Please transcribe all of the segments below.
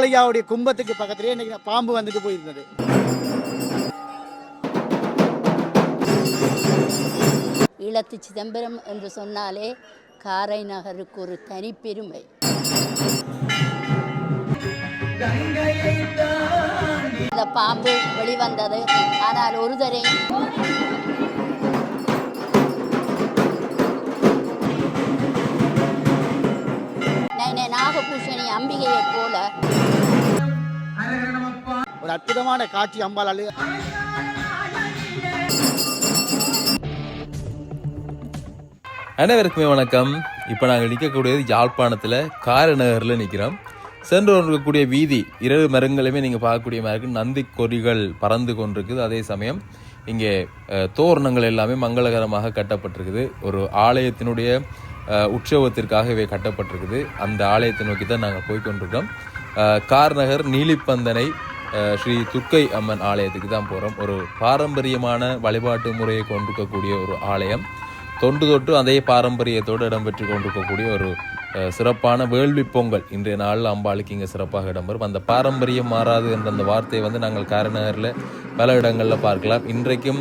அங்காளையாவுடைய கும்பத்துக்கு பக்கத்திலே இன்னைக்கு பாம்பு வந்துட்டு போயிருந்தது. ஈழத்து சிதம்பரம் என்று சொன்னாலே காரை நகருக்கு ஒரு தனிப்பெருமை. இந்த பாம்பு வெளிவந்தது, ஆனால் ஒரு தரை நாகபூஷணி அம்பிகையை போல ஒரு அற்புதமான காட்சி அம்பாளால். அனைவருக்குமே வணக்கம். இப்போ நாங்கள் நிற்கக்கூடியது யாழ்ப்பாணத்தில் காரைநகரில் நிற்கிறோம். சென்று இருக்கக்கூடிய வீதி இரவு மரங்களுமே நீங்கள் பார்க்கக்கூடிய மாதிரி இருக்குது. நந்தி கொடிகள் பறந்து கொண்டிருக்குது. அதே சமயம் இங்கே தோரணங்கள் எல்லாமே மங்களகரமாக கட்டப்பட்டிருக்குது. ஒரு ஆலயத்தினுடைய உற்சவத்திற்காக இவை கட்டப்பட்டிருக்குது. அந்த ஆலயத்தை நோக்கி தான் நாங்கள் போய்கொண்டிருக்கோம். காரைநகர் நீலிப்பந்தனை ஸ்ரீ துர்க்கை அம்மன் ஆலயத்துக்கு தான் போகிறோம். ஒரு பாரம்பரியமான வழிபாட்டு முறையை கொண்டிருக்கக்கூடிய ஒரு ஆலயம். தொன்று தொட்டு அதே பாரம்பரியத்தோடு இடம்பெற்று கொண்டிருக்கக்கூடிய ஒரு சிறப்பான வேள்வி பொங்கல் இன்றைய நாளில் அம்பாளுக்கு இங்கே சிறப்பாக இடம்பெறும். அந்த பாரம்பரியம் மாறாது என்ற அந்த வார்த்தையை நாங்கள் காரைநகரில் பல இடங்களில் பார்க்கலாம். இன்றைக்கும்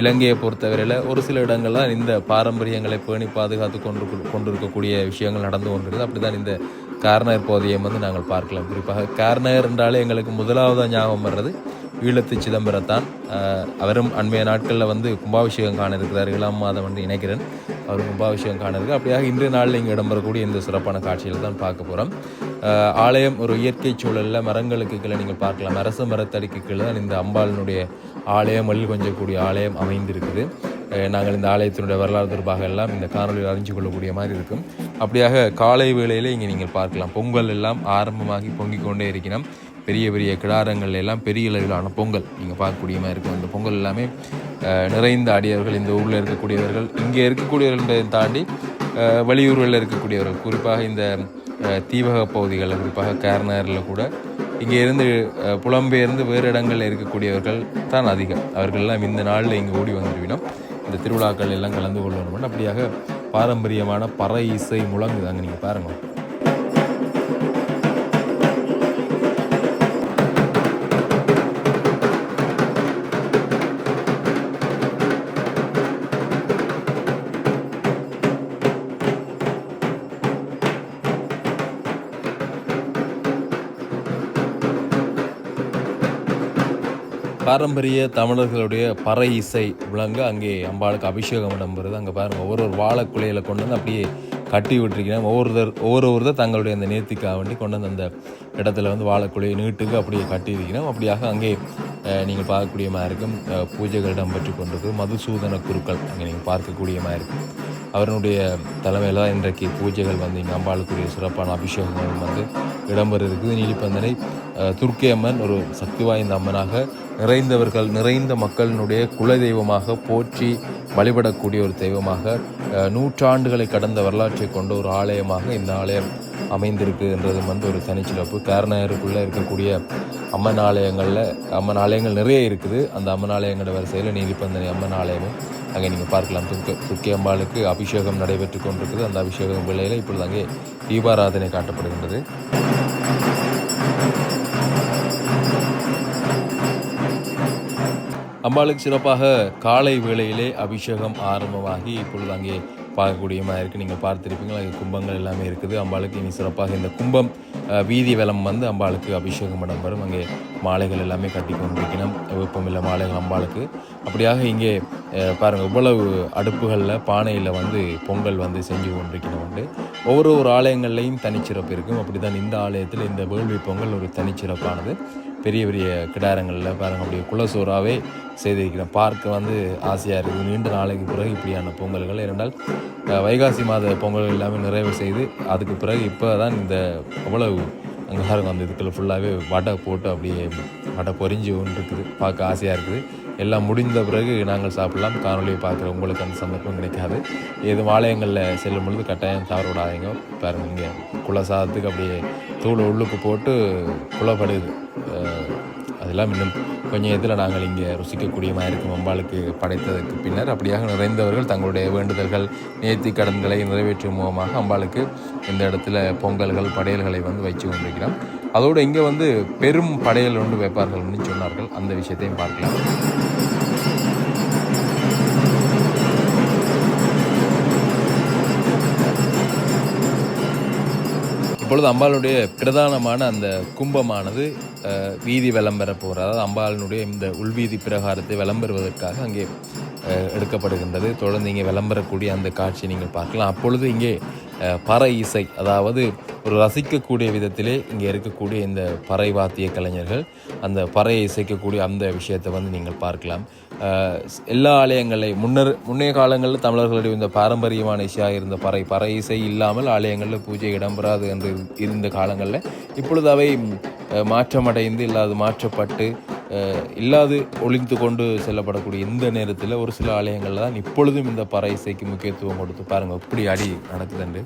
இலங்கையை பொறுத்தவரையில் ஒரு சில இடங்கள்லாம் இந்த பாரம்பரியங்களை பேணி பாதுகாத்து கொண்டிருக்கக்கூடிய விஷயங்கள் நடந்து கொண்டிருக்குது. அப்படி தான் இந்த காரைநகர் பகுதியை நாங்கள் பார்க்கலாம். குறிப்பாக காரைநகர் என்றாலே எங்களுக்கு முதலாவதாக ஞாபகம் வர்றது ஈழத்து சிதம்பரத்தான். அவரும் அண்மைய நாட்களில் கும்பாபிஷேகம் காண இருக்கிறார். 7ஆம் மாதம் என்று நினைக்கிறேன் அவர் கும்பாபிஷேகம் காண இருக்கு. அப்படியாக இன்றைய நாளில் இங்கே இடம்பெறக்கூடிய இந்த சிறப்பான காட்சியில் தான் பார்க்க போகிறோம். ஆலயம் ஒரு இயற்கை சூழலில் மரங்களுக்கு கீழே நீங்கள் பார்க்கலாம். அரச மரத்தடிக்கு கீழே தான் இந்த அம்பாளினுடைய ஆலயம், மல்லி கொஞ்சக்கூடிய ஆலயம் அமைந்திருக்குது. நாங்கள் இந்த ஆலயத்தினுடைய வரலாறு தொடர்பாக எல்லாம் இந்த காணொலியில் அறிஞ்சு கொள்ளக்கூடிய மாதிரி இருக்கும். அப்படியாக காலை வேளையில் இங்கே நீங்கள் பார்க்கலாம். பொங்கல் எல்லாம் ஆரம்பமாகி பொங்கிக் கொண்டே இருக்கிறோம். பெரிய பெரிய கிடாரங்கள் எல்லாம் பெரிய அளவிலான பொங்கல் நீங்கள் பார்க்கக்கூடிய மாதிரி இருக்கும். அந்த பொங்கல் எல்லாமே நிறைந்த அடியவர்கள், இந்த ஊரில் இருக்கக்கூடியவர்கள், இங்கே இருக்கக்கூடியவர்களை தாண்டி வெளியூர்களில் இருக்கக்கூடியவர்கள், குறிப்பாக இந்த தீவக பகுதிகளில், குறிப்பாக காரைநகரில் கூட இங்கே இருந்து புலம்பெயர்ந்து வேறு இடங்களில் இருக்கக்கூடியவர்கள் தான் அதிகம். அவர்களெல்லாம் இந்த நாளில் இங்கே ஓடி வந்துடுவினோம். இந்த திருவிழாக்கள் எல்லாம் கலந்து கொள்ளணும். அப்படியாக பாரம்பரியமான பறை இசை முழங்குதாங்க. நீங்கள் பாருங்கள். பாரம்பரிய தமிழர்களுடைய பறை இசை விளங்க அங்கே அம்பாளுக்கு அபிஷேகம் இடம்பெறுது. அங்கே பாருங்கள், ஒவ்வொரு வாழைக்குலையில் கொண்டு வந்து அப்படியே கட்டி விட்டுருக்கிறேன். ஒவ்வொருத்தர் தங்களுடைய அந்த நேர்த்திக்காக வேண்டி கொண்டு வந்து அந்த இடத்துல வாழைக்குலையை நீட்டுக்கு அப்படியே கட்டி இருக்கிறோம். அப்படியாக அங்கே நீங்கள் பார்க்கக்கூடிய மாதிரி இருக்கும். பூஜைகள் இடம்பெற்று கொண்டிருக்கு. மதுசூதன குருக்கள் அங்கே நீங்கள் பார்க்கக்கூடிய மாதிரி இருக்கும். அவருடைய தலைமையில் தான் இன்றைக்கு பூஜைகள் இங்கே அம்பாளுக்குரிய சிறப்பான அபிஷேகங்கள் இடம்பெறுகிறது. நீலிப்பந்தனை துர்க்கை அம்மன் ஒரு சக்தி வாய்ந்த அம்மனாக நிறைந்த மக்களினுடைய குலதெய்வமாக போற்றி வழிபடக்கூடிய ஒரு தெய்வமாக, நூற்றாண்டுகளை கடந்த வரலாற்றை கொண்ட ஒரு ஆலயமாக இந்த ஆலயம் அமைந்திருக்குன்றது ஒரு தனிச்சிறப்பு. காரைநகருக்குள்ளே இருக்கக்கூடிய அம்மன் ஆலயங்கள் நிறைய இருக்குது. அந்த அம்மன் ஆலயங்களோட வரிசையில் நீலிப்பந்தனை அம்மன் ஆலயமும் அங்கே நீங்கள் பார்க்கலாம். துர்க்கை அம்பாளுக்கு அபிஷேகம் நடைபெற்று கொண்டிருக்குது. அந்த அபிஷேகம் வேளையில் இப்பொழுது அங்கே தீபாராதனை காட்டப்படுகின்றது. அம்பாளுக்கு சிறப்பாக காலை வேளையிலே அபிஷேகம் ஆரம்பமாகி இப்பொழுது அங்கே பார்க்கக்கூடிய மாதிரி இருக்குது. நீங்கள் பார்த்துருப்பீங்க, அங்கே கும்பங்கள் எல்லாமே இருக்குது. அம்பாளுக்கு இனி சிறப்பாக இந்த கும்பம் வீதி வலம் அம்பாளுக்கு அபிஷேகம் இடம்பெறும். அங்கே மாலைகள் எல்லாமே கட்டி கொண்டிருக்கணும். வெப்பமில்லை மாலைகள் அம்பாளுக்கு. அப்படியாக இங்கே பாருங்கள், இவ்வளவு அடுப்புகளில் பானையில் பொங்கல் செஞ்சு கொண்டிருக்கணும். ஒவ்வொரு ஆலயங்கள்லையும் தனிச்சிறப்பு இருக்கும். அப்படி தான் இந்த ஆலயத்தில் இந்த வேள்வி பொங்கல் ஒரு தனிச்சிறப்பானது. பெரிய பெரிய கிடாரங்களில் பாருங்கள், அப்படியே குலசோறாவே செய்திருக்கிறேன். பார்க்க ஆசையாக இருக்குது. நீண்ட நாளைக்கு பிறகு இப்படியான பொங்கல்கள். ஏனென்றால் வைகாசி மாத பொங்கல்கள் எல்லாமே நிறைவு செய்து அதுக்கு பிறகு இப்போ தான் இந்த அவ்வளவு அங்கே பாருங்கள், அந்த இதுக்குள்ள ஃபுல்லாகவே வடை போட்டு அப்படியே வடை பொரிஞ்சு ஒன்று இருக்குது. பார்க்க ஆசையாக இருக்குது. எல்லாம் முடிந்த பிறகு நாங்கள் சாப்பிடலாம். காணொலியை பார்க்குற உங்களுக்கு அந்த சந்தர்ப்பம் கிடைக்காது. எதுவும் ஆலயங்களில் செல்லும் பொழுது கட்டாயம் தவற விடாதீங்க. பாருங்கள், இங்கே குலசாதத்துக்கு அப்படியே தூள் உள்ளுக்கு போட்டு குலப்படுது. அதெல்லாம் இன்னும் கொஞ்சம் இதில் நாங்கள் இங்கே ருசிக்கக்கூடிய மாதிரி இருக்கும். அம்பாளுக்கு படைத்ததற்கு பின்னர் அப்படியாக நிறைந்தவர்கள் தங்களுடைய வேண்டுதல்கள், நேர்த்தி கடன்களை நிறைவேற்றும் மூலமாக அம்பாளுக்கு இந்த இடத்துல பொங்கல்கள், படையல்களை வைத்து கொண்டிருக்கிறோம். அதோடு இங்கே வந்து பெரும் படையல் ஒன்று வைப்பார்கள்னு சொன்னார்கள். அந்த விஷயத்தையும் பார்க்கலாம். இப்பொழுது அம்பாளுடைய பிரதானமான அந்த கும்பமானது வீதி விளம்பர போகிற, அதாவது அம்பாளினுடைய இந்த உள்வீதி பிரகாரத்தை விளம்பருவதற்காக அங்கே எடுக்கப்படுகின்றது. தொடர்ந்து இங்கே விளம்பரக்கூடிய அந்த காட்சியை நீங்கள் பார்க்கலாம். அப்பொழுது இங்கே பறை இசை, அதாவது ஒரு ரசிக்கக்கூடிய விதத்திலே இங்கே இருக்கக்கூடிய இந்த பறை வாத்திய கலைஞர்கள் அந்த பறையை இசைக்கக்கூடிய அந்த விஷயத்தை வந்து நீங்கள் பார்க்கலாம். எல்லா ஆலயங்களையும் முன்னைய காலங்களில் தமிழர்களுடைய இந்த பாரம்பரியமான இசையாக இருந்த பறை இசை இல்லாமல் ஆலயங்களில் பூஜை இடம்பெறாது என்று இருந்த காலங்களில் இப்பொழுது அவை மாற்றமடைந்து இல்லாது மாற்றப்பட்டு இல்லாது ஒளிந்து கொண்டு செல்லப்படக்கூடிய இந்த நேரத்தில் ஒரு சில ஆலயங்களில் தான் இப்பொழுதும் இந்த பறை இசைக்கு முக்கியத்துவம் கொடுத்து பாருங்கள் எப்படி அடி நடக்குதுண்டு.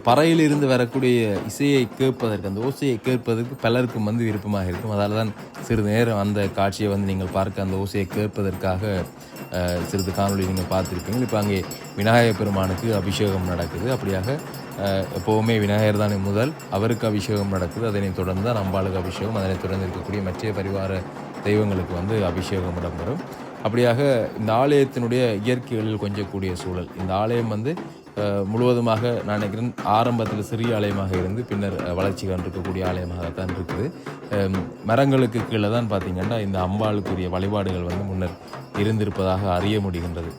பறையிலிருந்து வரக்கூடிய இசையை கேட்பதற்கு, அந்த ஓசையை கேட்பதற்கு பலருக்கும் வந்து விருப்பமாக இருக்கும். அதால் தான் சிறிது நேரம் அந்த காட்சியை வந்து நீங்கள் பார்க்க, அந்த ஓசையை கேட்பதற்காக சிறிது காணொலி நீங்கள் பார்த்துருப்பீங்க. இப்போ அங்கே விநாயகர் பெருமானுக்கு அபிஷேகம் நடக்குது. அப்படியாக எப்போவுமே விநாயகர் தானே முதல், அவருக்கு அபிஷேகம் நடக்குது. அதனைத் தொடர்ந்து தான் அம்பாளுக்கு அபிஷேகம், அதனைத் தொடர்ந்து இருக்கக்கூடிய மற்ற பரிவார தெய்வங்களுக்கு வந்து அபிஷேகம் இடம்பெறும். அப்படியாக இந்த ஆலயத்தினுடைய இயற்கைகளில் கொஞ்சக்கூடிய சூழல், இந்த ஆலயம் வந்து முழுவதுமாக நான் நினைக்கிறேன் ஆரம்பத்தில் சிறிய ஆலயமாக இருந்து பின்னர் வளர்ச்சி கண்டிருக்கக்கூடிய ஆலயமாகத்தான் இருக்குது. மரங்களுக்கு கீழே தான் பார்த்திங்கன்னா இந்த அம்பாளுக்குரிய வழிபாடுகள் வந்து முன்னர் இருந்திருப்பதாக அறிய முடிகின்றது.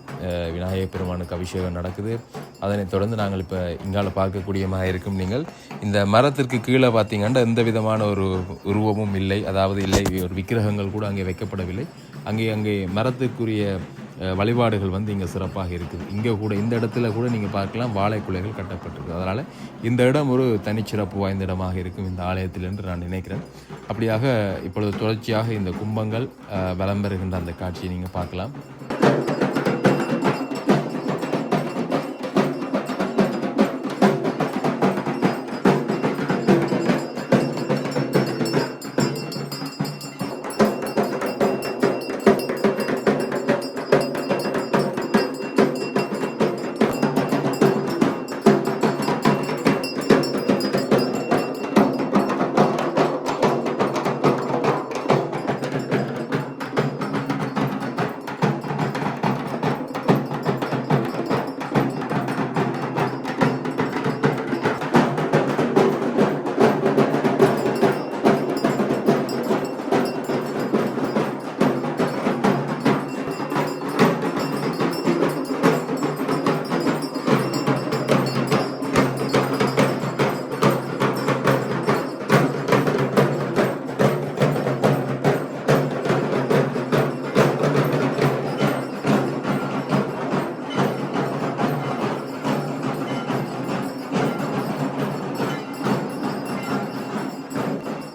விநாயகர் பெருமானுக்கு அபிஷேகம் நடக்குது. அதனைத் தொடர்ந்து நாங்கள் இப்போ இங்கால பார்க்கக்கூடியமாக இருக்கும். நீங்கள் இந்த மரத்திற்கு கீழே பார்த்திங்கன்னா எந்த விதமான ஒரு உருவமும் இல்லை, அதாவது இல்லை ஒரு விக்கிரகங்கள் கூட அங்கே வைக்கப்படவில்லை. அங்கே மரத்துக்குரிய வழிபாடுகள் வந்து இங்கே சிறப்பாக இருக்குது. இங்கே கூட இந்த இடத்துல கூட நீங்கள் பார்க்கலாம் வாழைக்குலைகள் கட்டப்பட்டிருக்கு. அதனால் இந்த இடம் ஒரு தனிச்சிறப்பு வாய்ந்த இடமாக இருக்கும் இந்த ஆலயத்தில் என்று நான் நினைக்கிறேன். அப்படியாக இப்பொழுது தொடர்ச்சியாக இந்த கும்பங்கள் வலம் பெறுகின்ற அந்த காட்சியை நீங்கள் பார்க்கலாம்.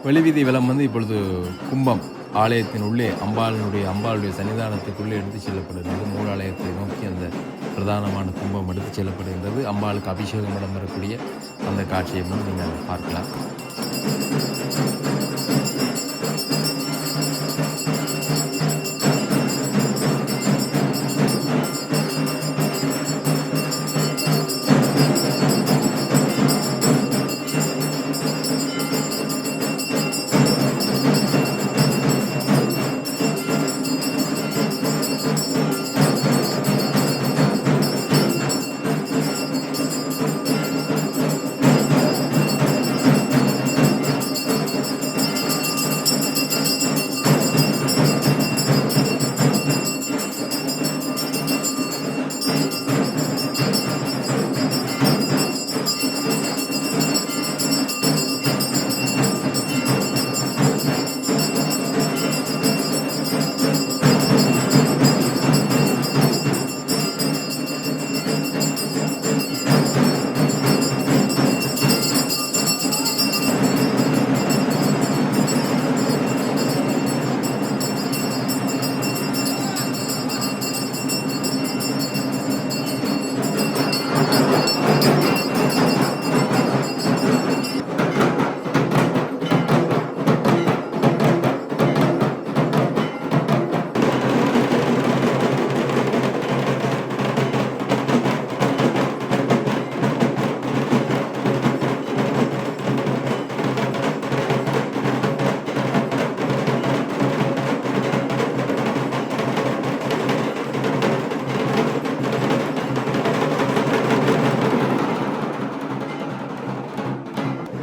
வெளிவீதி வலம் வந்து இப்பொழுது கும்பம் ஆலயத்தின் உள்ளே அம்பாளுடைய சன்னிதானத்துக்குள்ளே எடுத்து செல்லப்படுகிறது. மூலாலயத்தை நோக்கி அந்த பிரதானமான கும்பம் எடுத்து செல்லப்படுகின்றது. அம்பாளுக்கு அபிஷேகம் இடம்பெறக்கூடிய அந்த காட்சியை நீங்கள் பார்க்கலாம்.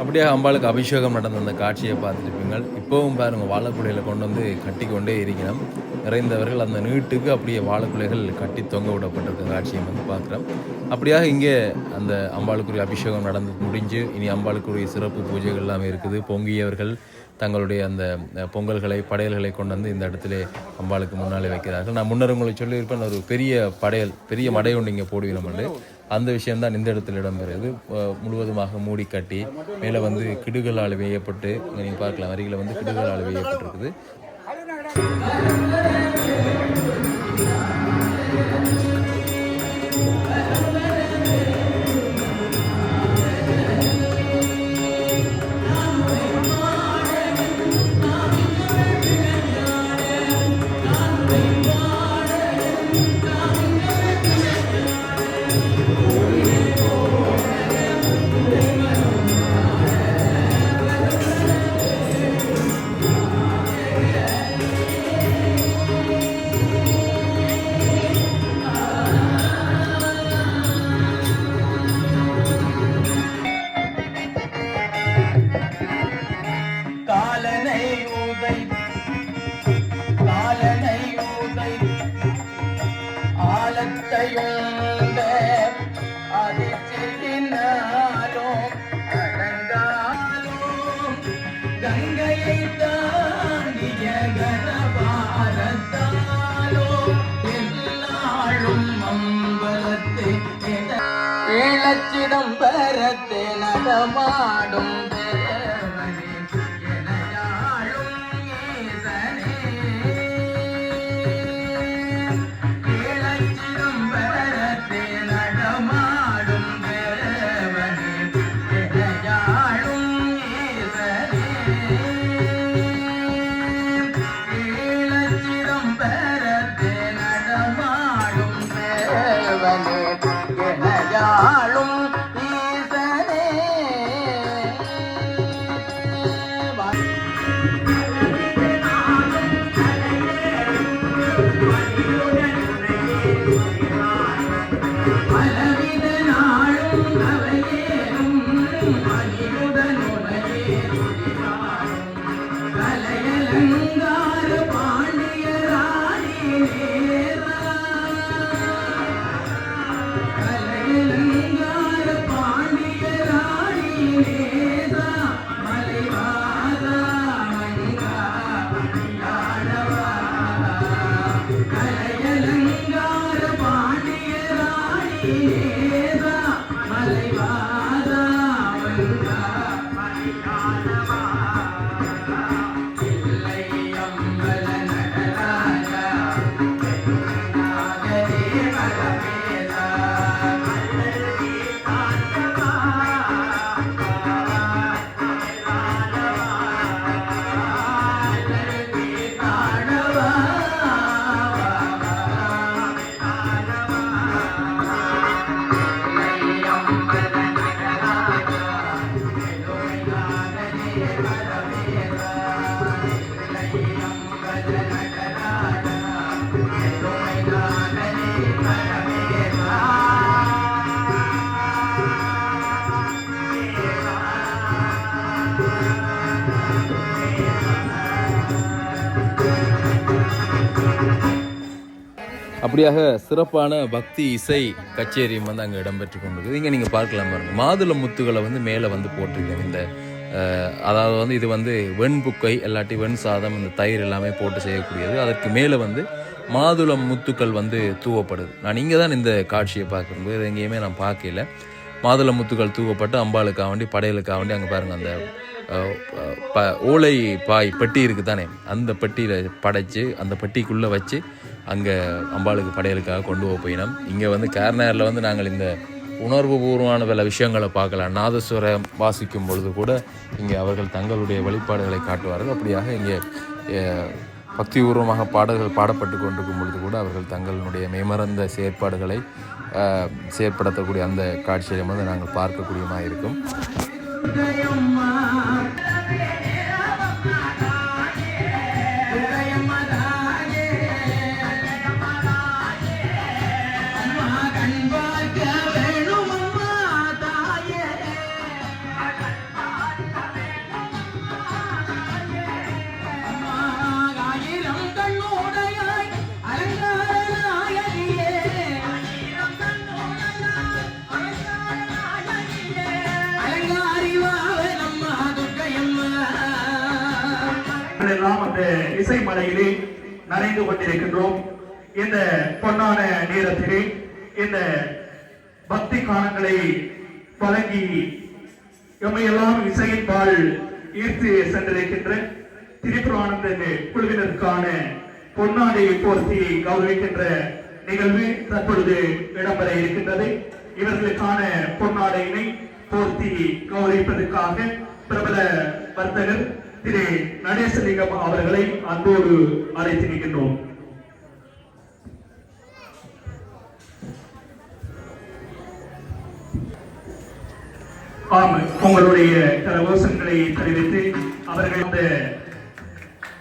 அப்படியே அம்பாளுக்கு அபிஷேகம் நடந்த அந்த காட்சியை பார்த்துருப்பீங்கள். இப்போவும் பாருங்கள், வாழைக்குலையில் கொண்டு வந்து கட்டி கொண்டே இருக்கிறோம். நிறைந்தவர்கள் அந்த நீட்டுக்கு அப்படியே வாழைக்குலைகள் கட்டி தொங்க விடப்பட்டிருக்க காட்சியை வந்து பார்க்குறோம். அப்படியாக இங்கே அந்த அம்பாளுக்குரிய அபிஷேகம் நடந்து முடிஞ்சு இனி அம்பாளுக்குரிய சிறப்பு பூஜைகள் எல்லாமே இருக்குது. பொங்கியவர்கள் தங்களுடைய அந்த பொங்கல்களை படையல்களை கொண்டு வந்து இந்த இடத்துல அம்பாளுக்கு முன்னாலே வைக்கிறார்கள். நான் முன்னர் உங்களுக்கு சொல்லியிருப்பேன், ஒரு பெரிய மடை ஒன்று இங்கே போடுகிறோம். அந்த விஷயம்தான் இந்த இடத்துல இடம்பெறுது. முழுவதுமாக மூடி கட்டி மேலே வந்து கிடுகளால் வேயப்பட்டு நீங்கள் பார்க்கலாம், அருகில் வந்து கிடுகளால் வேயப்பட்டிருக்குது. சிதம்பரத்தை நடமாடும் மலைவாதா அப்படியாக சிறப்பான பக்தி இசை கச்சேரியும் வந்து அங்கே இடம்பெற்று கொண்டிருக்குது. இங்கே நீங்கள் பார்க்கலாம் பாருங்க, மாதுளை முத்துகளை வந்து மேலே வந்து போட்டிருக்கேன். இந்த அதாவது வந்து இது வந்து வெண்புக்கை இல்லாட்டி வெண் சாதம், இந்த தயிர் எல்லாமே போட்டு செய்யக்கூடியது. அதற்கு மேலே வந்து மாதுளம் முத்துக்கள் வந்து தூவப்படுது. நான் இங்கே தான் இந்த காட்சியை பார்க்குறேன், வேறு எங்கேயுமே நான் பார்க்கல. மாதுளை முத்துக்கள் தூவப்பட்டு அம்பாளுக்காக வேண்டி படையலுக்காக வேண்டி அங்கே பாருங்கள் அந்த ஓலை பாய் பெட்டி இருக்குது தானே, அந்த பெட்டியில் படைச்சு அந்த பெட்டிக்குள்ளே வச்சு அங்கே அம்பாளுக்கு படையலுக்காக கொண்டு போயினோம். இங்கே வந்து கேர்னரில் வந்து நாங்கள் இந்த உணர்வு பூர்வமான பல விஷயங்களை பார்க்கலாம். நாதஸ்வரம் வாசிக்கும் பொழுது கூட இங்கே அவர்கள் தங்களுடைய வெளிப்பாடுகளை காட்டுவார்கள். அப்படியாக இங்கே பக்திபூர்வமாக பாடல்கள் பாடப்பட்டு கொண்டிருக்கும் பொழுது கூட அவர்கள் தங்களுடைய மெய்மறந்த செயற்பாடுகளை செயற்படுத்தக்கூடிய அந்த காட்சியை வந்து நாங்கள் பார்க்கக்கூடியமாக இருக்கும். எல்லாம் அந்த இசை மலையிலே நனைந்து கொண்டிருக்கின்றோம். இந்த பொன்னான நேரத்திலே இந்த பக்தி காலங்களை வழங்கி எம்மையெல்லாம் இசையின் பால் ஈர்த்து சென்றிருக்கின்ற திரிபுரானந்த குழுவினருக்கான பொன்னாடையை போர்த்தி கௌரவிக்கின்ற நிகழ்வு தற்பொழுது இடம்பெற இருக்கின்றது. இவர்களுக்கான பொன்னாடையினை போர்த்தி கௌரவிப்பதற்காக பிரபல வர்த்தகர் திரு நடேசலிங்கம் அவர்களை அன்போடு அழைத்து நிற்கின்றோம். உங்களுடைய கரகோஷங்களை தெரிவித்து அவர்கள் அந்த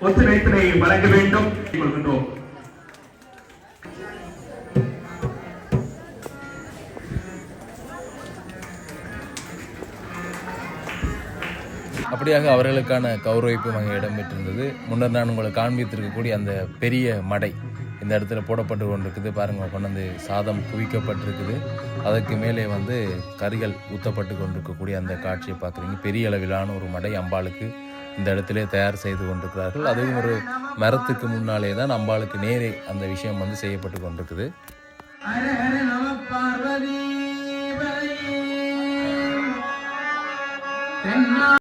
ஒத்துழைப்பினை வழங்க வேண்டும் கொள்கின்றோம். அப்படியாக அவர்களுக்கான கௌரவிப்பும் அங்கே இடம்பெற்றிருந்தது. முன்னர் நான் உங்களுக்கு காண்பித்திருக்கக்கூடிய அந்த பெரிய மடை இந்த இடத்துல போடப்பட்டு கொண்டிருக்குது பாருங்கள். கொண்டு வந்து சாதம் குவிக்கப்பட்டிருக்குது, அதற்கு மேலே வந்து கறிகள் ஊற்றப்பட்டு கொண்டிருக்கக்கூடிய அந்த காட்சியை பார்க்குறீங்க. பெரிய அளவிலான ஒரு மடை அம்பாளுக்கு இந்த இடத்துல தயார் செய்து கொண்டிருக்கிறார்கள். அதுவும் ஒரு மரத்துக்கு முன்னாலே தான் அம்பாளுக்கு நேரே அந்த விஷயம் வந்து செய்யப்பட்டு கொண்டிருக்குது.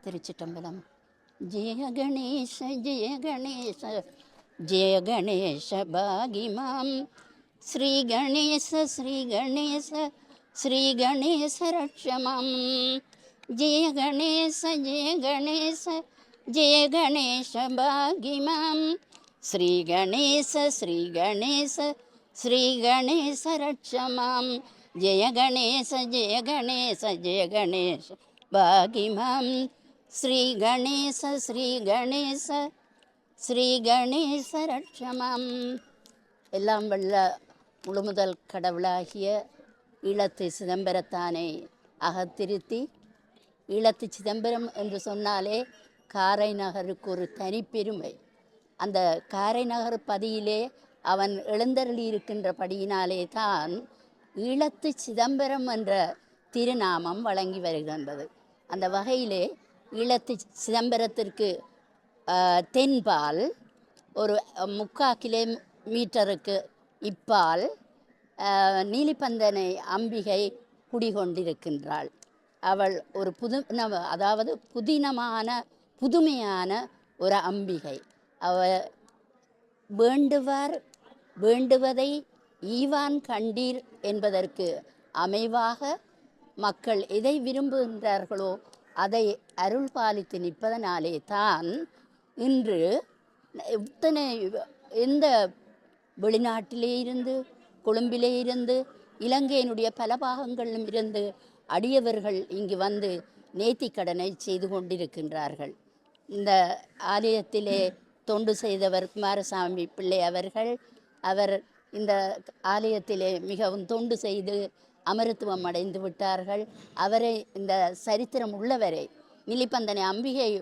திருச்சிட்டம்பலம். ஜெய கணேச ஜெய கணேச ஜெய கணேச பாகிமாம் ஸ்ரீ கணேச ஸ்ரீ கணேச ஸ்ரீ கணேச ரட்சமாம். ஜெய கணேச ஜெய கணேச ஜெய கணேச பாகிமாம் ஸ்ரீ கணேச ஸ்ரீ கணேச ஸ்ரீ கணேச ரட்சமாம். ஜெய கணேச ஜெய கணேச ஜெய கணேச பாகிமாம் ஸ்ரீ கணேச ஸ்ரீ கணேச ஸ்ரீ கணேச ரட்சமாம். எல்லாம் வல்ல முழுமுதல் கடவுளாகிய ஈழத்து சிதம்பரத்தானை அகத்திருத்தி, ஈழத்து சிதம்பரம் என்று சொன்னாலே காரை நகருக்கு ஒரு தனிப்பெருமை. அந்த காரை நகர் பதியிலே அவன் எழுந்தருளி இருக்கின்றபடியினாலே தான் ஈழத்து சிதம்பரம் என்ற திருநாமம் வழங்கி வருகின்றது. அந்த வகையிலே ஈழத்து சிதம்பரத்திற்கு தென்பால் ஒரு 3/4 கிலோமீட்டருக்கு இப்பால் நீலிபந்தனை அம்பிகை குடிகொண்டிருக்கின்றாள். அவள் ஒரு புதுமையான ஒரு அம்பிகை. அவள் வேண்டுவதை ஈவான் கண்டீர் என்பதற்கு அமைவாக மக்கள் எதை விரும்புகின்றார்களோ அதை அருள் பாலித்து நிற்பதனாலே தான் இன்று எந்த வெளிநாட்டிலே இருந்து, கொழும்பிலே இருந்து, இலங்கையினுடைய பல பாகங்களிலும் இருந்து அடியவர்கள் இங்கு வந்து நேர்த்திக்கடனை செய்து கொண்டிருக்கின்றார்கள். இந்த ஆலயத்திலே தொண்டு செய்தவர் குமாரசாமி பிள்ளை அவர் இந்த ஆலயத்திலே மிகவும் தொண்டு செய்து அமரத்துவம் அடைந்து விட்டார்கள். அவரை இந்த சரித்திரம் உள்ளவரை, நிலிபந்தனை அம்பிகை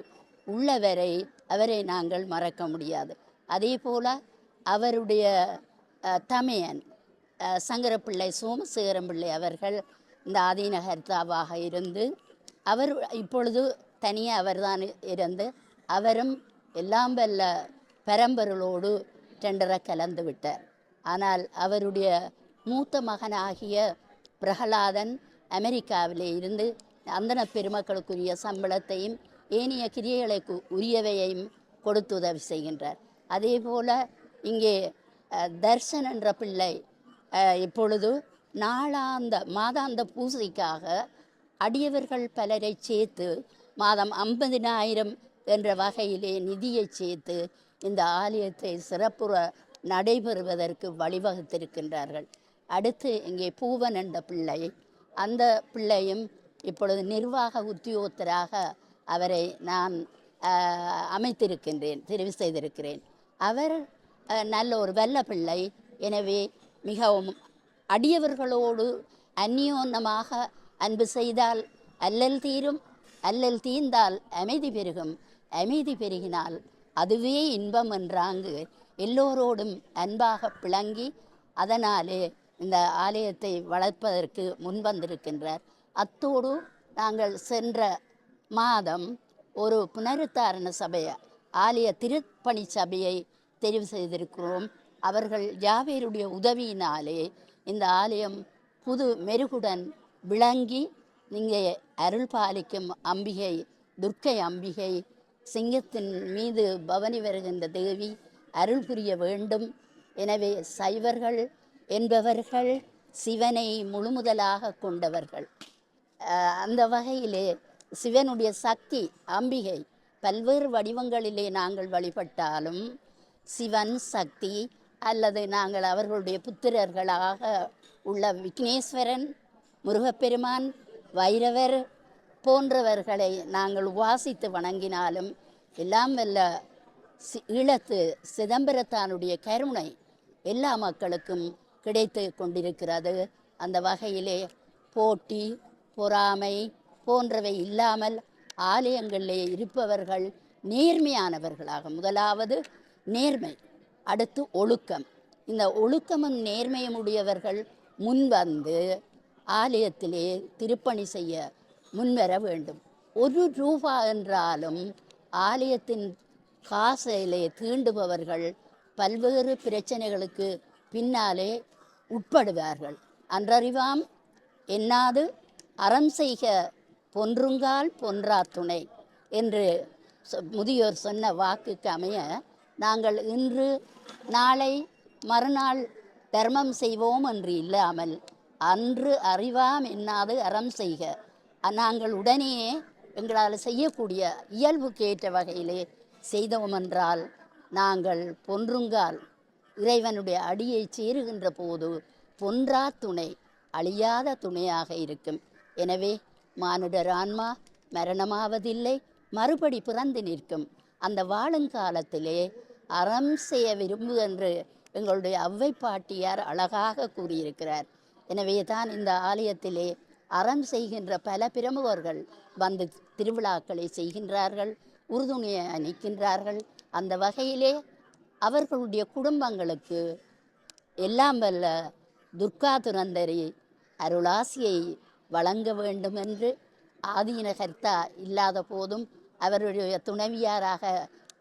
உள்ளவரை அவரை நாங்கள் மறக்க முடியாது. அதே போல் அவருடைய தமையன் சங்கரப்பிள்ளை சோமசேகரம் பிள்ளை அவர்கள் இந்த ஆதீனகர்த்தாவாக இருந்து அவர் இப்பொழுது தனியாக அவர்தான் இருந்து அவரும் எல்லாம் வல்ல பரம்பொருளோடு டெண்டரை கலந்து விட்டார். ஆனால் அவருடைய மூத்த மகனாகிய பிரகலாதன் அமெரிக்காவிலே இருந்து அந்தன பெருமக்களுக்குரிய சம்பளத்தையும் ஏனைய கிரியைகளுக்கு உரியவையையும் கொடுத்து உதவி செய்கின்றார். அதே போல் இங்கே தர்ஷன் என்ற பிள்ளை இப்பொழுது மாதாந்த பூசைக்காக அடியவர்கள் பலரை சேர்த்து மாதம் 50,000 என்ற வகையிலே நிதியை சேர்த்து இந்த ஆலயத்தை சிறப்புற நடைபெறுவதற்கு வழிவகுத்திருக்கின்றார்கள். அடுத்து இங்கே பூவன் என்ற பிள்ளை, அந்த பிள்ளையும் இப்பொழுது நிர்வாக உத்தியோகத்தராக அவரை நான் அமைத்திருக்கின்றேன், தெரிவு செய்திருக்கிறேன். அவர் நல்ல ஒரு வெள்ள பிள்ளை. எனவே மிகவும் அடியவர்களோடு அந்யோன்யமாக அன்பு செய்தால் அல்லல் தீரும், அல்லல் தீர்ந்தால் அமைதி பெருகும், அமைதி பெருகினால் அதுவே இன்பம் என்றாங்கு எல்லோரோடும் அன்பாக பிளங்கி அதனாலே இந்த ஆலயத்தை வளர்ப்பதற்கு முன்வந்திருக்கின்றார். அத்தோடு நாங்கள் சென்ற மாதம் ஒரு புனருத்தாரண சபையை, ஆலய திருப்பணி சபையை தெரிவு செய்திருக்கிறோம். அவர்கள் யாவேருடைய உதவியினாலே இந்த ஆலயம் புது மெருகுடன் விளங்கி இங்கே அருள் பாலிக்கும் அம்பிகை துர்க்கை அம்பிகை, சிங்கத்தின் மீது பவனி வருகின்ற தேவி அருள் புரிய வேண்டும். எனவே சைவர்கள் என்பவர்கள் சிவனை முழுமுதலாக கொண்டவர்கள். அந்த வகையிலே சிவனுடைய சக்தி அம்பிகை பல்வேறு வடிவங்களிலே நாங்கள் வழிபட்டாலும் சிவன் சக்தி அல்லது நாங்கள் அவர்களுடைய புத்திரர்களாக உள்ள விக்னேஸ்வரன், முருகப்பெருமான், வைரவர் போன்றவர்களை நாங்கள் உபாசித்து வணங்கினாலும் எல்லாம் வல்ல ஈழத்து சிதம்பரத்தானுடைய கருணை எல்லா மக்களுக்கும் கிடைத்து கொண்டிருக்கிறது. அந்த வகையிலே போட்டி பொறாமை போன்றவை இல்லாமல் ஆலயங்களிலே இருப்பவர்கள் நேர்மையானவர்களாக, முதலாவது நேர்மை, அடுத்து ஒழுக்கம். இந்த ஒழுக்கமும் நேர்மையும் உடையவர்கள் முன்வந்து ஆலயத்திலே திருப்பணி செய்ய முன்வர வேண்டும். ₹1 என்றாலும் ஆலயத்தின் காசிலே தீண்டுபவர்கள் பல்வேறு பிரச்சனைகளுக்கு பின்னாலே உட்படுவார்கள். அன்றறிவாம் என்னாது அறம் செய்க பொன்றுங்கால் பொன்றா துணை என்று முதியோர் சொன்ன வாக்குக்கு அமைய நாங்கள் இன்று நாளை மறுநாள் தர்மம் செய்வோம் என்று இல்லாமல் அன்று அறிவாம் என்னாது அறம் செய்க, நாங்கள் உடனேயே எங்களால் செய்யக்கூடிய இயல்புக்கு ஏற்ற வகையிலே செய்தோம் என்றால் நாங்கள் பொன்றுங்கால் இறைவனுடைய அடியை சேருகின்ற போது பொன்றா துணை, அழியாத துணையாக இருக்கும். எனவே மானுடர் ஆன்மா மரணமாவதில்லை, மறுபடி பிறந்து நிற்கும். அந்த வாழுங்காலத்திலே அறம் செய்ய விரும்பு என்று எங்களுடைய ஔவை பாட்டியார் அழகாக கூறியிருக்கிறார். எனவே தான் இந்த ஆலயத்திலே அறம் செய்கின்ற பல பிரமுகர்கள் வந்து திருவிழாக்களை செய்கின்றார்கள், உறுதுணையை நிற்கின்றார்கள். அந்த வகையிலே அவர்களுடைய குடும்பங்களுக்கு எல்லாம் வல்ல துர்கா துரந்தரி அருளாசியை வழங்க வேண்டும் என்று ஆதீனகர்த்தா இல்லாத போதும் அவருடைய துணைவியாராக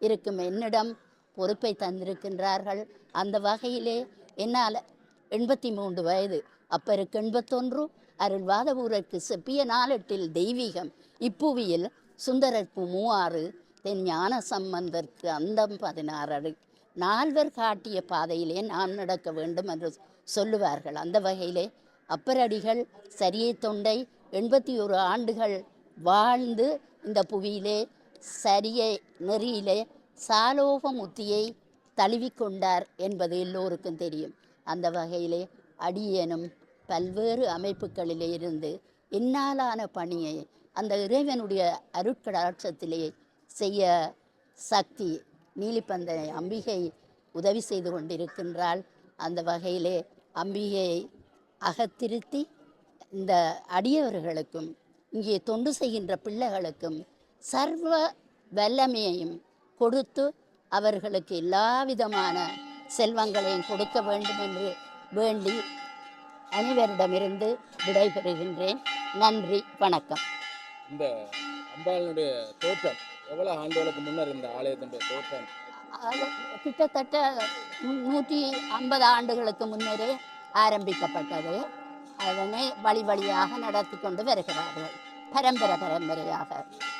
இருக்கும் என்னிடம் பொறுப்பை தந்திருக்கின்றார்கள். அந்த வகையிலே என்னால் 83 வயது, அப்பருக்கு 81, அருள்வாதபூருக்கு செப்பிய நாளெட்டில் தெய்வீகம், இப்புவியில் சுந்தரர்க்கு 36, தென் ஞான சம்பந்தற்கு அந்தம் 16, நால்வர் காட்டிய பாதையிலே நாம் நடக்க வேண்டும் என்று சொல்லுவார்கள். அந்த வகையிலே அப்பரடிகள் சரியை தொண்டை 81 ஆண்டுகள் வாழ்ந்து இந்த புவியிலே சரியை நெறியிலே சாலோக முத்தியை தழுவிக்கொண்டார் என்பது எல்லோருக்கும் தெரியும். அந்த வகையிலே அடியேனும் பல்வேறு அமைப்புகளிலே இருந்து என்னாலான பணியை அந்த இறைவனுடைய அருட்கடாட்சத்திலே செய்ய சக்தி நீலிப்பந்தனை அம்பிகை உதவி செய்து கொண்டிருக்கின்றாள். அந்த வகையிலே அம்பிகையை அகத்திருத்தி இந்த அடியவர்களுக்கும் இங்கே தொண்டு செய்கின்ற பிள்ளைகளுக்கும் சர்வ வல்லமையையும் கொடுத்து அவர்களுக்கு எல்லா விதமான செல்வங்களையும் கொடுக்க வேண்டும் என்று வேண்டி அனைவரிடமிருந்து விடைபெறுகின்றேன். நன்றி, வணக்கம். இந்த அம்பாளுடைய தோற்றம் எவ்வளவு ஆண்டுகளுக்கு முன்னர் இந்த ஆலயத்தினுடைய தோற்றம்? அது கிட்டத்தட்ட 150 ஆண்டுகளுக்கு முன்னரே ஆரம்பிக்கப்பட்டது. அதனை வழி வழியாக நடத்தி கொண்டு வருகிறார்கள், பரம்பரையாக.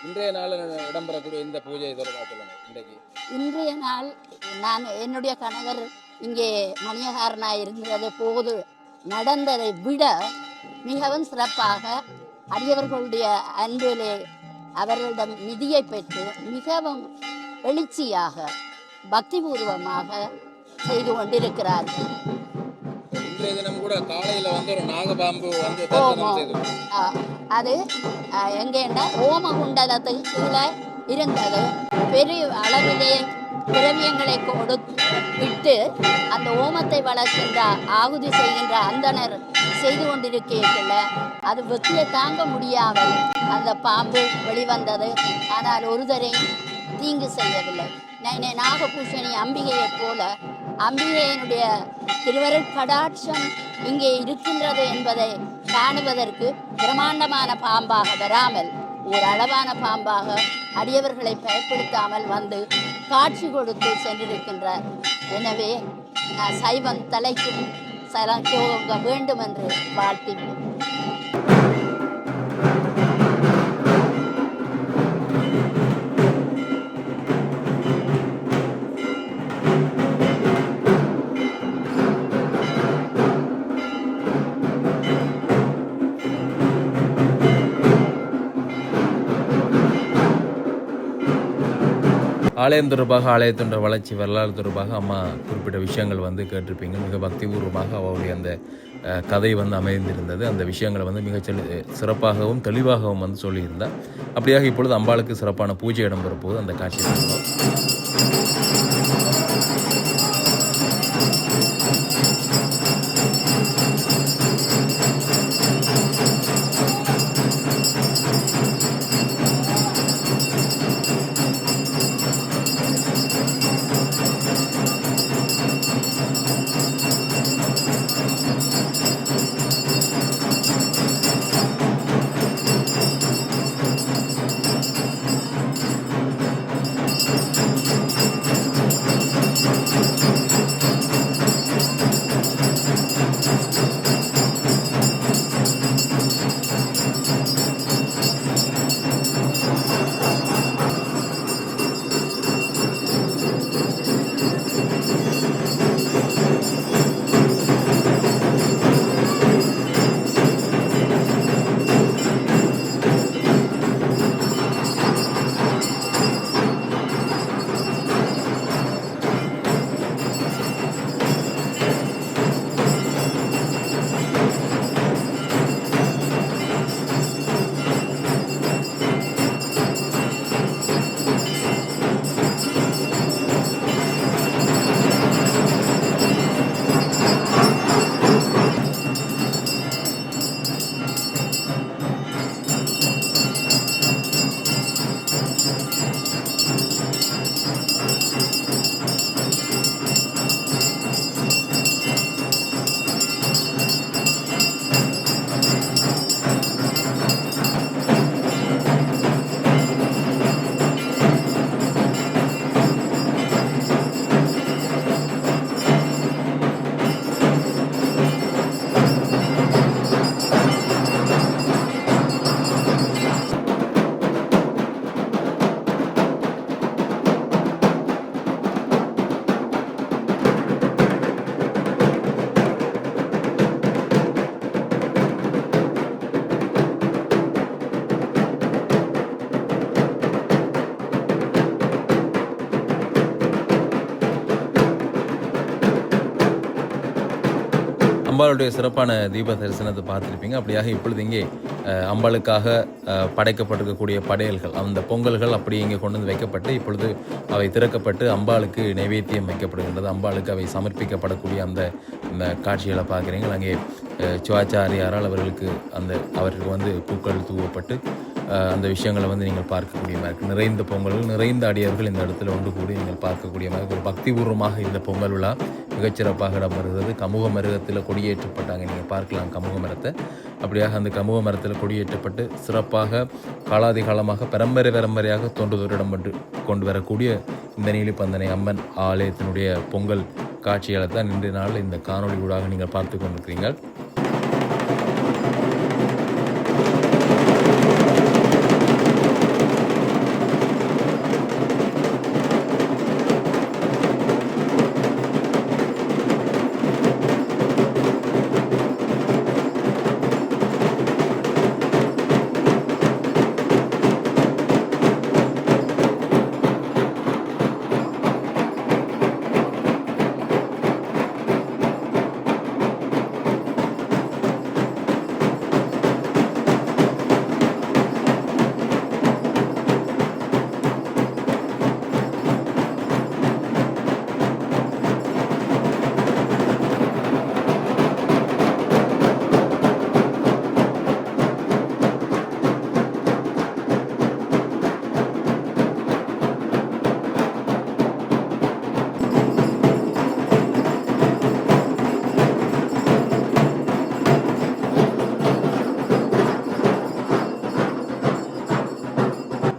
இன்றைய நாள் இடம்பெறக்கூடிய இந்த பூஜை தொடர்பாக இன்றைக்கு இன்றைய நாள் நான் என்னுடைய கணவர் இங்கே மணியகாரனாக இருந்தது போது நடந்ததை விட மிகவும் சிறப்பாக அடியவர்களுடைய அன்பிலே அவர்களிடம் நிதியை பெற்று மிகவும் எழுச்சியாக பக்திபூர்வமாக செய்து கொண்டிருக்கிறார்கள். இன்றைய தினம் கூட காலையில் வந்து ஒரு நாகபாம்பு வந்து அது எங்கேன்னா ஓமகுண்டலத்துக்கு கீழே இருந்தது. பெரிய அளவிலே திரவியங்களை விட்டு அந்த ஓமத்தை வளர்க்கின்ற ஆகுதி செய்கின்ற அந்தனர் செய்து கொண்டிருக்கையில் அது வெற்றியை தாங்க முடியாமல் அந்த பாம்பு வெளிவந்தது. ஆனால் ஒருதரையும் தீங்கு செய்யவில்லை. நாகபூஷணி அம்பிகையைப் போல அம்பிகையினுடைய திருவருட் கடாட்சம் இங்கே இருக்கின்றது என்பதை காணுவதற்கு பிரம்மாண்டமான பாம்பாக வராமல் ஒரு அளவான பாம்பாக அடியவர்களை பயப்படுத்தாமல் வந்து காட்சி கொடுத்து சென்றிருக்கின்றார். எனவே சைவம் தலைக்கும் சலங்க வேண்டும் என்று வாழ்த்தினேன். ஆலயம் தொடர்பாக ஆலயத்தின் வளர்ச்சி வரலாறு தொடர்பாக அம்மா குறிப்பிட்ட விஷயங்கள் வந்து கேட்டிருப்பீங்க. மிக பக்திபூர்வமாக அவருடைய அந்த கதை வந்து அமைந்திருந்தது. அந்த விஷயங்களை வந்து மிக சிறப்பாகவும் தெளிவாகவும் வந்து சொல்லியிருந்தார். அப்படியாக இப்பொழுது அம்பாளுக்கு சிறப்பான பூஜை இடம்பெற போது அந்த காட்சி அம்பாளுடைய சிறப்பான தீப தரிசனத்தை பார்த்துருப்பீங்க. அப்படியாக இப்பொழுது இங்கே அம்பாளுக்காக படைக்கப்பட்டிருக்கக்கூடிய படையல்கள், அந்த பொங்கல்கள் அப்படி இங்கே கொண்டு வந்து வைக்கப்பட்டு இப்பொழுது அவை திறக்கப்பட்டு அம்பாளுக்கு நைவேத்தியம் வைக்கப்படுகின்றது. அம்பாளுக்கு அவை சமர்ப்பிக்கப்படக்கூடிய அந்த காட்சிகளை பார்க்குறீங்க. அங்கே சிவாச்சாரியாரால் அவர்களுக்கு வந்து பூக்கள் தூவப்பட்டு அந்த விஷயங்களை வந்து நீங்கள் பார்க்கக்கூடிய மாதிரி நிறைந்த பொங்கல்கள், நிறைந்த அடியார்கள் இந்த இடத்துல ஒன்று கூடி நீங்கள் பார்க்கக்கூடிய மாதிரி ஒரு பக்திபூர்வமாக இந்த பொங்கல் விழா மிகச்சிறப்பாக இடம்பெறுகிறது. கமுக மரத்தில் கொடியேற்றப்பட்டாங்க, நீங்கள் பார்க்கலாம் கமுக மரத்தை. அப்படியாக அந்த கமுக மரத்தில் கொடியேற்றப்பட்டு சிறப்பாக காலாதி காலமாக பரம்பரையாக தோன்றுதோரிடம் கொண்டு வரக்கூடிய இந்த நீலிப்பந்தனை அம்மன் ஆலயத்தினுடைய பொங்கல் காட்சிகளை தான் இன்றைய நாளில் இந்த காணொளி ஊடாக நீங்கள் பார்த்து கொண்டிருக்கிறீர்கள்.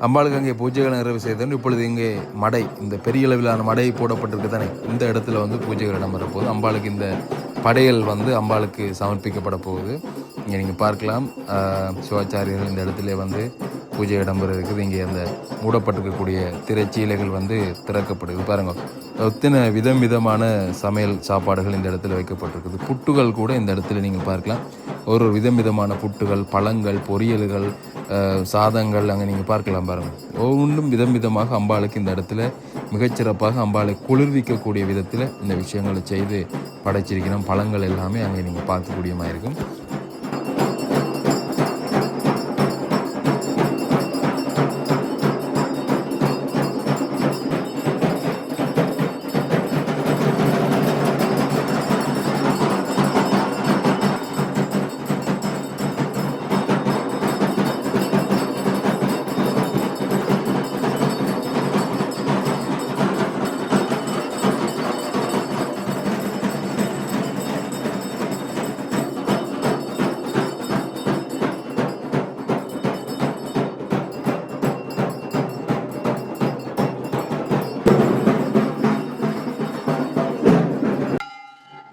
அம்பாளுக்கு அங்கே பூஜைகள் நிறைவு செய்தோம். இப்பொழுது இங்கே மடை, இந்த பெரிய அளவிலான மடை போடப்பட்டிருக்கு தானே, இந்த இடத்துல வந்து பூஜைகள் இடம்பெற போகுது. அம்பாளுக்கு இந்த படையல் வந்து அம்பாளுக்கு சமர்ப்பிக்கப்பட போகுது. இங்கே நீங்கள் பார்க்கலாம் சிவாச்சாரியர்கள் இந்த இடத்துல வந்து பூஜை இடம்பெற இருக்குது. இங்கே அந்த மூடப்பட்டிருக்கக்கூடிய திரைச்சீலைகள் வந்து திறக்கப்படுது. பாருங்கள், எத்தனை விதமான சமையல் சாப்பாடுகள் இந்த இடத்துல வைக்கப்பட்டிருக்குது. புட்டுகள் கூட இந்த இடத்துல நீங்கள் பார்க்கலாம். ஒரு விதமான புட்டுகள், பழங்கள், பொரியல்கள், சாதங்கள் அங்கே நீங்கள் பார்க்கலாம். பாருங்கள், ஒவ்வொன்றும் விதமாக அம்பாளுக்கு இந்த இடத்துல மிகச்சிறப்பாக அம்பாளை குளிர்விக்கக்கூடிய விதத்தில் இந்த விஷயங்களை செய்து படைச்சிருக்கிறோம். பழங்கள் எல்லாமே அங்கே நீங்கள் பார்க்கக்கூடியமாக இருக்கும்.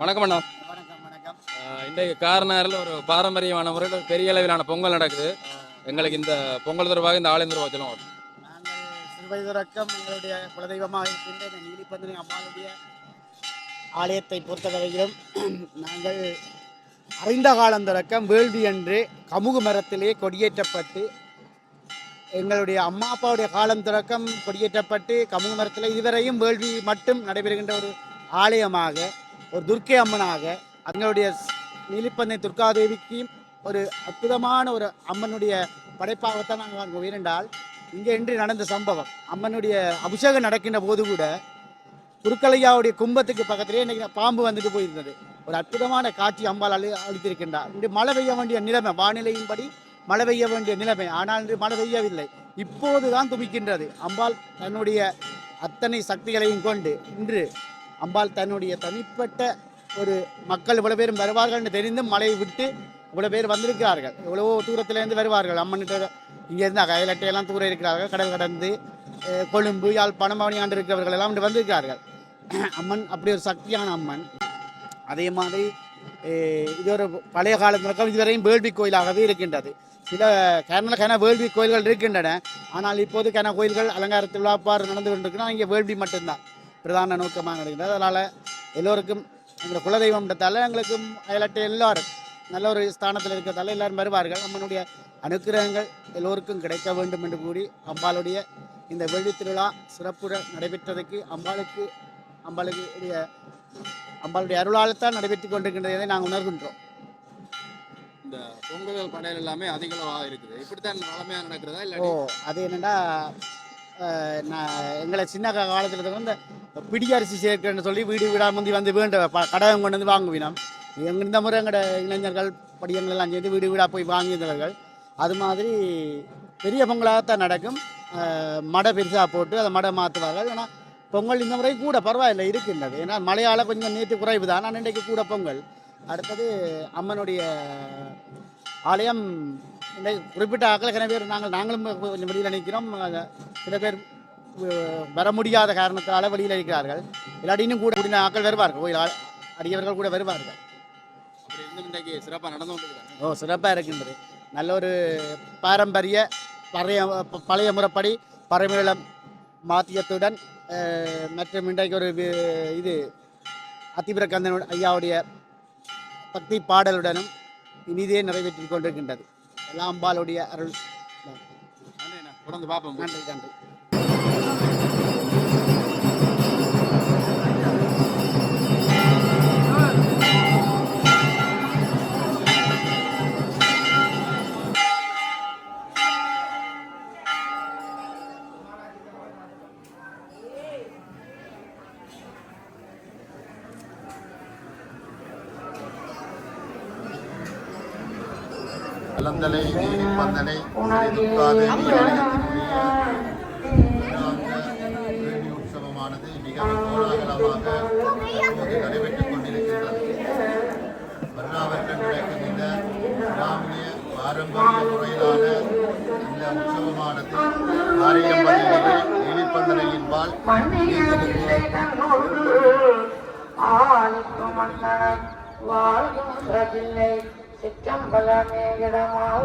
வணக்கம் அண்ணா. வணக்கம். இன்றைக்கு காரனாரில் ஒரு பாரம்பரியமான முறையில் ஒரு பெரிய அளவிலான பொங்கல் நடக்குது. எங்களுக்கு இந்த பொங்கல் தொடர்பாக இந்த ஆலயம் தொடர்பாக சொல்லுவோம். நாங்கள் சிறுவயது தொடக்கம் எங்களுடைய குலதெய்வமாக இருக்கின்ற இந்த நீலிப்பந்தனை அம்பாளுடைய ஆலயத்தை பொறுத்தவரையிலும் நாங்கள் அறிந்த காலம் தொடக்கம் வேள்வி என்று கமுகு மரத்திலே கொடியேற்றப்பட்டு, எங்களுடைய அம்மா அப்பாவுடைய காலம் தொடக்கம் கொடியேற்றப்பட்டு கமுகு மரத்தில் இதுவரையும் வேள்வி மட்டும் நடைபெறுகின்ற ஒரு ஆலயமாக, ஒரு துர்க்கை அம்மனாக, எங்களுடைய நீலிப்பந்தனை துர்காதேவிக்கு ஒரு அற்புதமான ஒரு அம்மனுடைய படைப்பாகத்தான் நாங்கள் அங்கே உயர்ந்தால், இங்கே இன்று நடந்த சம்பவம், அம்மனுடைய அபிஷேகம் நடக்கின்ற போது கூட குருக்கலையாவுடைய கும்பத்துக்கு பக்கத்திலே இன்றைக்கி பாம்பு வந்துட்டு போயிருந்தது. ஒரு அற்புதமான காட்சி அம்பாள் அளித்திருக்கின்றார். இன்று மழை பெய்ய வேண்டிய நிலைமை, வானிலையின்படி மழை பெய்ய வேண்டிய நிலைமை, ஆனால் இன்று மழை பெய்யவில்லை. இப்போதுதான் துமிக்கின்றது. அம்பாள் தன்னுடைய அத்தனை சக்திகளையும் கொண்டு இன்று அம்பாள் தன்னுடைய தனிப்பட்ட ஒரு மக்கள் இவ்வளோ பேரும் வருவார்கள் என்று தெரிந்தும் மழையை விட்டு இவ்வளோ பேர் வந்திருக்கிறார்கள். எவ்வளவோ தூரத்திலேருந்து வருவார்கள். அம்மன்கிட்ட இங்கேருந்து அயலட்டையெல்லாம் தூரம் இருக்கிறார்கள். கடல் கடந்து கொழும்பு, யாழ்ப்பாணம், அவனி ஆண்டு இருக்கிறவர்கள் எல்லாம் இன்று வந்திருக்கிறார்கள். அம்மன் அப்படி ஒரு சக்தியான அம்மன். அதே மாதிரி இது ஒரு பழைய காலத்திற்கும் இதுவரையும் வேள்வி கோயிலாகவே இருக்கின்றது. சில கன வேள்வி கோயில்கள் இருக்கின்றன. ஆனால் இப்போது கன கோயில்கள் அலங்காரத்தில் விழாப்பாறு நடந்து கொண்டிருக்குன்னா இங்கே வேள்வி மட்டும்தான் பிரதான நோக்கமாக நடக்கின்றது. அதனால் எல்லோருக்கும் எங்களை குலதெய்வம்ன்றதால எங்களுக்கும் அயலட்டை எல்லாரும் நல்ல ஒரு ஸ்தானத்தில் இருக்கிறதால எல்லாரும் வருவார்கள். அம்மனுடைய அனுக்கிரகங்கள் எல்லோருக்கும் கிடைக்க வேண்டும் என்று கூறி அம்பாளுடைய இந்த வெள்ளி திருவிழா சிறப்புடன் நடைபெற்றதுக்கு அம்பாளுடைய அருளால்தான் நடைபெற்று கொண்டிருக்கின்றதை நாங்கள் உணர்கின்றோம். இந்த பொங்கல் படையல் எல்லாமே அதிகளவாக இருக்குது. இப்படித்தான் வளமையாக நடக்கிறதா இல்லை? அது என்னென்னா, எங்களை சின்ன காலத்தில் இந்த பிடி அரிசி சேர்க்கிறேன்னு சொல்லி வீடு வீடாக முந்தி வந்து வேண்ட கடகம் கொண்டு வந்து வாங்குவினோம். இந்த முறை எங்களோட இளைஞர்கள் படியங்கள் எல்லாம் சேர்ந்து வீடு வீடாக போய் வாங்கியவர்கள். அது மாதிரி பெரிய பொங்கலாகத்தான் நடக்கும். மடை பெருசாக போட்டு அதை மடை மாற்றுவார்கள். ஆனால் பொங்கல் இந்த முறை கூட பரவாயில்லை இருக்கின்றது. ஏன்னா மழையால் கொஞ்சம் நேற்று குறைவு தான், ஆனால் இன்றைக்கு கூட பொங்கல். அடுத்தது அம்மனுடைய ஆலயம் இன்றைக்கு குறிப்பிட்ட ஆக்கள் எத்தனை பேர் நாங்களும் கொஞ்சம் வெளியில் நிற்கிறோம். சில பேர் வர முடியாத காரணத்தால் வெளியில் இருக்கிறார்கள். இல்லாட்டி இன்னும் கூட கூடின ஆக்கள் வருவார்கள், கோயில் அடியவர்கள் கூட வருவார்கள். அப்படி இருந்து இன்றைக்கு சிறப்பாக நடந்து கொண்டிருக்காங்க. ஓ, சிறப்பாக இருக்கின்றது. நல்ல ஒரு பாரம்பரிய பழைய முறைப்படி பறைமேளம் மாத்தியத்துடன் மற்றும் இன்றைக்கு ஒரு இது அத்திபிரகந்தன் ஐயாவுடைய பக்தி பாடலுடனும் இனிதே நிறைவேற்றிக் கொண்டிருக்கின்றது. எல்லாம் அம்பாளுடைய அருள். தொடர்ந்து பார்ப்போம். நன்றி நன்றி. கலந்தலை நீரிப்பந்தலை துர்காதேவி ஆலயத்தினுடைய வேள்வி உற்சவமானது மிகவும் கோலாகலமாக தற்போது நடைபெற்றுக் கொண்டிருக்கின்றது. வருடாவர்கள் நடக்கும் இந்த கிராமிய பாரம்பரிய முறையிலான இந்த உற்சவமானது காரியம்பதியிலே நீலிப்பந்தலையின்பால் சிற்றம்பலமே இடமாக